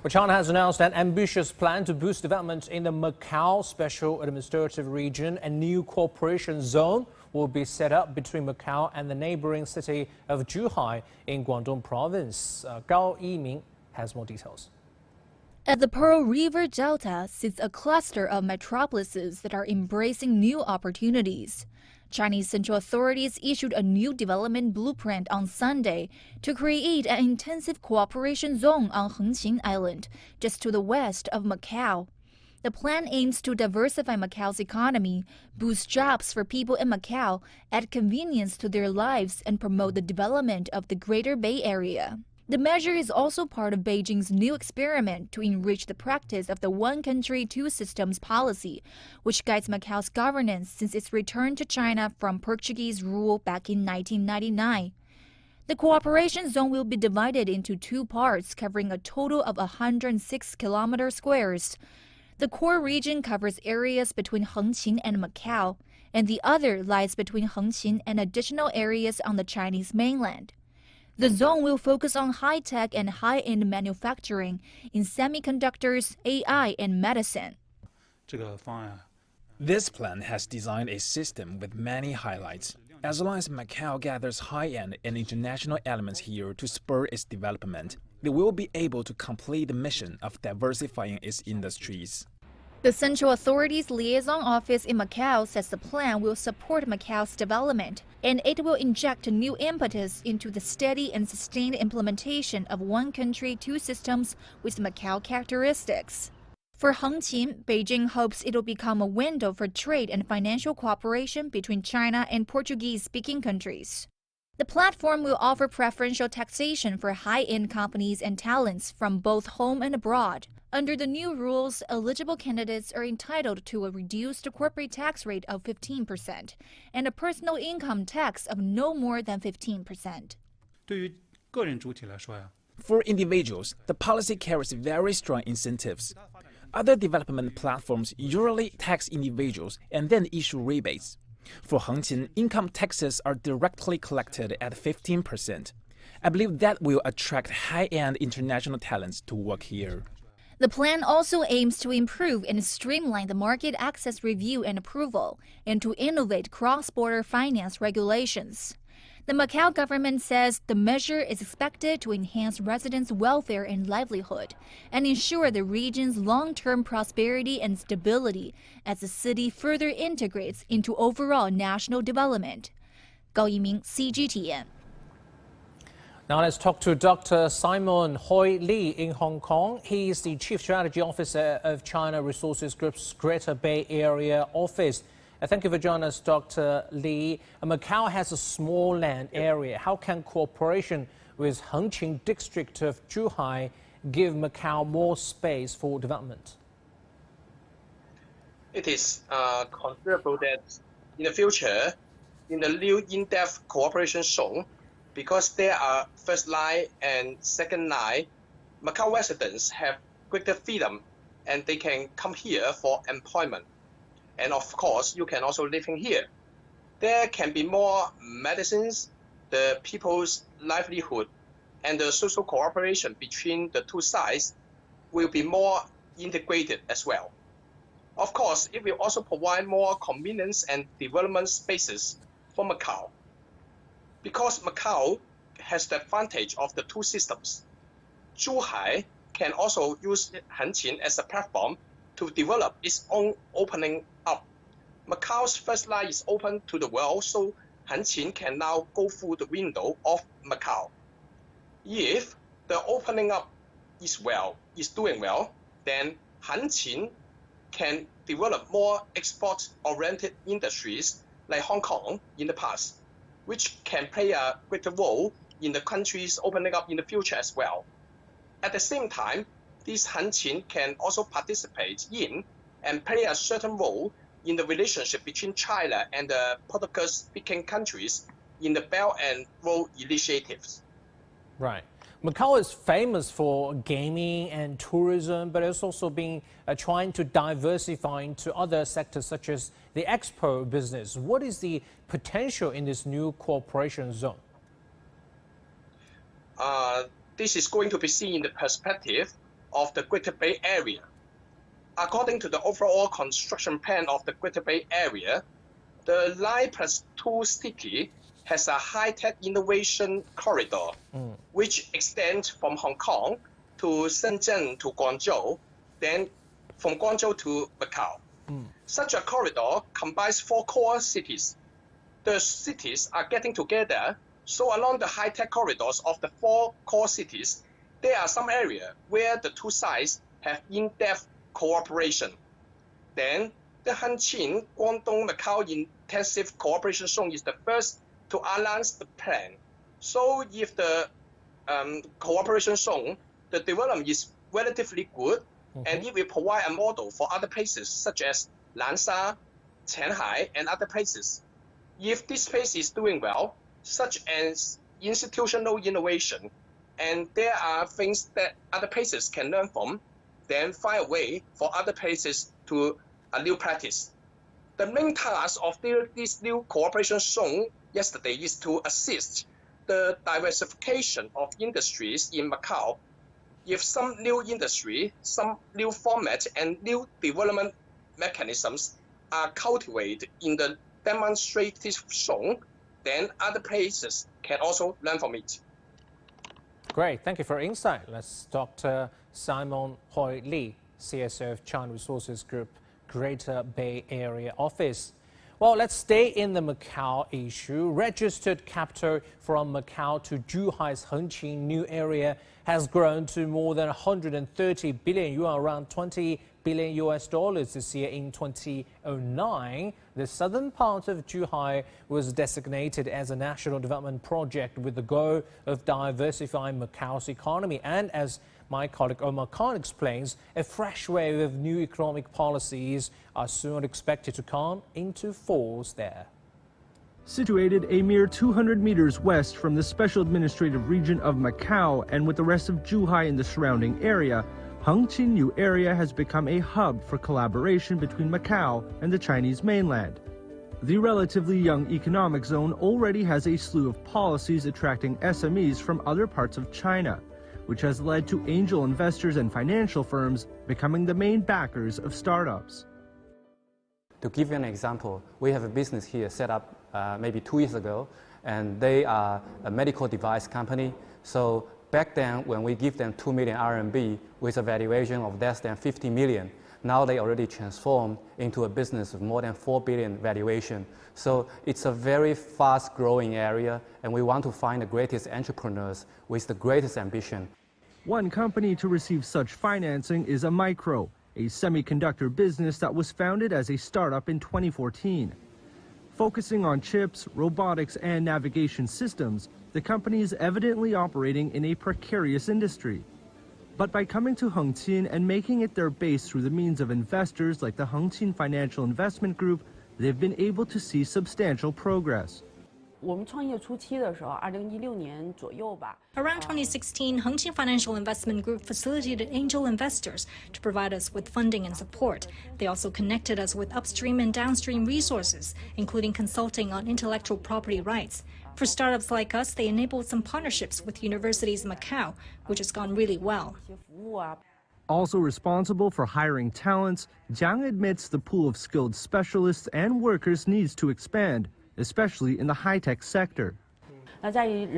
Well, China has announced an ambitious plan to boost development in the Macao Special Administrative Region. A new cooperation zone will be set up between Macao and the neighbouring city of Zhuhai in Guangdong Province. Gao Yiming has more details. At the Pearl River Delta sits a cluster of metropolises that are embracing new opportunities. Chinese central authorities issued a new development blueprint on Sunday to create an intensive cooperation zone on Henggin Island, just to the west of Macao. The plan aims to diversify Macao's economy, boost jobs for people in Macao, add convenience to their lives, and promote the development of the Greater Bay Area. The measure is also part of Beijing's new experiment to enrich the practice of the one country, two systems policy, which guides Macao's governance since its return to China from Portuguese rule back in 1999. The cooperation zone will be divided into two parts, covering a total of 106 kilometer squares. The core region covers areas between Henggin and Macao, and the other lies between Henggin and additional areas on the Chinese mainland. The zone will focus on high-tech and high-end manufacturing in semiconductors, AI, and medicine. This plan has designed a system with many highlights. As long as Macao gathers high-end and international elements here to spur its development, they will be able to complete the mission of diversifying its industries. The Central Authorities Liaison Office in Macao says the plan will support Macao's development, and it will inject a new impetus into the steady and sustained implementation of one country, two systems with Macao characteristics. For Henggin, Beijing hopes it will become a window for trade and financial cooperation between China and Portuguese-speaking countries. The platform will offer preferential taxation for high-end companies and talents from both home and abroad. Under the new rules, eligible candidates are entitled to a reduced corporate tax rate of 15% and a personal income tax of no more than 15%. For individuals, the policy carries very strong incentives. Other development platforms usually tax individuals and then issue rebates. For Henggin, income taxes are directly collected at 15%. I believe that will attract high-end international talents to work here. The plan also aims to improve and streamline the market access review and approval, and to innovate cross-border finance regulations. The Macao government says the measure is expected to enhance residents' welfare and livelihood, and ensure the region's long-term prosperity and stability as the city further integrates into overall national development. Gao Yiming, CGTN. Now let's talk to Dr. Simon Hoi Lee in Hong Kong. He is the Chief Strategy Officer of China Resources Group's Greater Bay Area Office. Thank you for joining us, Dr. Lee. Macao has a small land area. How can cooperation with Henggin district of Zhuhai give Macao more space for development? It is considerable that in the future, in the new in-depth cooperation zone, because there are first line and second line, Macao residents have greater freedom and they can come here for employment. And of course, you can also live in here. There can be more medicines, the people's livelihood, and the social cooperation between the two sides will be more integrated as well. Of course, it will also provide more convenience and development spaces for Macao. Because Macao has the advantage of the two systems, Zhuhai can also use Henggin as a platform to develop its own opening up. Macao's first line is open to the world, so Henggin can now go through the window of Macao. If the opening up is doing well, then Henggin can develop more export-oriented industries like Hong Kong in the past, which can play a greater role in the country's opening up in the future as well. At the same time, this Henggin can also participate in and play a certain role in the relationship between China and the Portuguese-speaking countries in the Belt and Road initiatives. Right. Macao is famous for gaming and tourism, but it's also been trying to diversify into other sectors such as the expo business. What is the potential in this new cooperation zone? This is going to be seen in the perspective of the Greater Bay Area. According to the overall construction plan of the Greater Bay Area, the Line Plus 2 city has a high-tech innovation corridor, which extends from Hong Kong to Shenzhen to Guangzhou, then from Guangzhou to Macau. Such a corridor combines 4 core cities. The cities are getting together, so along the high-tech corridors of the 4 core cities, there are some areas where the two sides have in-depth cooperation. Then, the Henggin Guangdong-Macao Intensive Cooperation Zone is the first to announce the plan. So if the cooperation zone, the development is relatively good, and it will provide a model for other places such as Lansha, Zhuhai, and other places. If this place is doing well, such as institutional innovation, and there are things that other places can learn from, then find a way for other places to a new practice. The main task of this new cooperation zone yesterday is to assist the diversification of industries in Macau. If some new industry, some new format, and new development mechanisms are cultivated in the demonstrative zone, then other places can also learn from it. Great, thank you for your insight. Let's talk to Simon Hoi Li, CSO of China Resources Group Greater Bay Area Office. Well, let's stay in the Macau issue. Registered capital from Macau to Zhuhai's Henggin new area has grown to more than 130 billion yuan, around 20 billion US dollars this year. In 2009, the southern part of Zhuhai was designated as a national development project with the goal of diversifying Macau's economy. And as my colleague Omar Khan explains, a fresh wave of new economic policies are soon expected to come into force there. Situated a mere 200 meters west from the Special Administrative Region of Macau and with the rest of Zhuhai in the surrounding area, Henggin New Area has become a hub for collaboration between Macau and the Chinese mainland. The relatively young economic zone already has a slew of policies attracting SMEs from other parts of China, which has led to angel investors and financial firms becoming the main backers of startups. To give you an example, we have a business here set up maybe 2 years ago, and they are a medical device company. So back then, when we give them 2 million RMB with a valuation of less than 50 million, now they already transformed into a business of more than 4 billion valuation. So it's a very fast growing area, and we want to find the greatest entrepreneurs with the greatest ambition. One company to receive such financing is Micro, a semiconductor business that was founded as a startup in 2014. Focusing on chips, robotics, and navigation systems, the company is evidently operating in a precarious industry. But by coming to Henggin and making it their base through the means of investors like the Henggin Financial Investment Group, they've been able to see substantial progress. Around 2016, Henggin Financial Investment Group facilitated angel investors to provide us with funding and support. They also connected us with upstream and downstream resources, including consulting on intellectual property rights. For startups like us, they enabled some partnerships with universities in Macau, which has gone really well. Also responsible for hiring talents, Jiang admits the pool of skilled specialists and workers needs to expand, especially in the high-tech sector. Henggin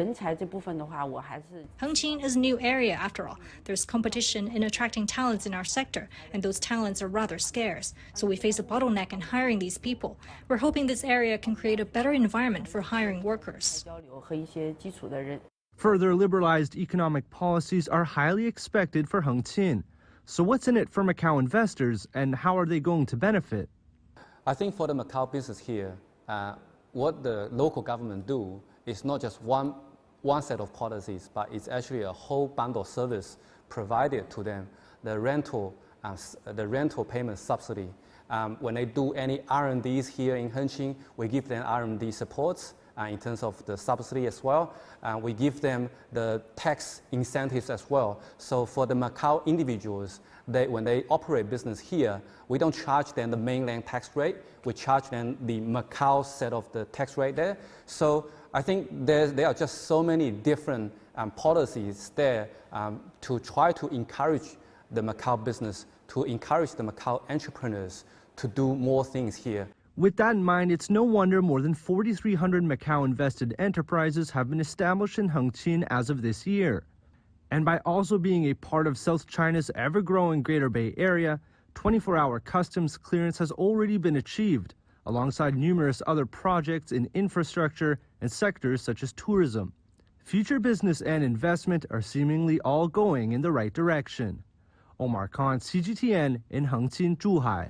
is a new area after all. There's competition in attracting talents in our sector, and those talents are rather scarce. So we face a bottleneck in hiring these people. We're hoping this area can create a better environment for hiring workers. Further liberalized economic policies are highly expected for Henggin. So what's in it for Macau investors, and how are they going to benefit? I think for the Macau business here, what the local government do is not just one set of policies, but it's actually a whole bundle of service provided to them. The rental payment subsidy. When they do any R&Ds here in Henggin, we give them R&D supports in terms of the subsidy as well. We give them the tax incentives as well. So for the Macau individuals, when they operate business here, we don't charge them the mainland tax rate. We charge them the Macau set of the tax rate there. So I think there are just so many different policies there to try to encourage the Macao business, to encourage the Macao entrepreneurs to do more things here. With that in mind, it's no wonder more than 4,300 Macao-invested enterprises have been established in Henggin as of this year. And by also being a part of South China's ever-growing Greater Bay Area, 24-hour customs clearance has already been achieved, alongside numerous other projects in infrastructure and sectors such as tourism. Future business and investment are seemingly all going in the right direction. Omar Khan, CGTN in Henggin, Zhuhai.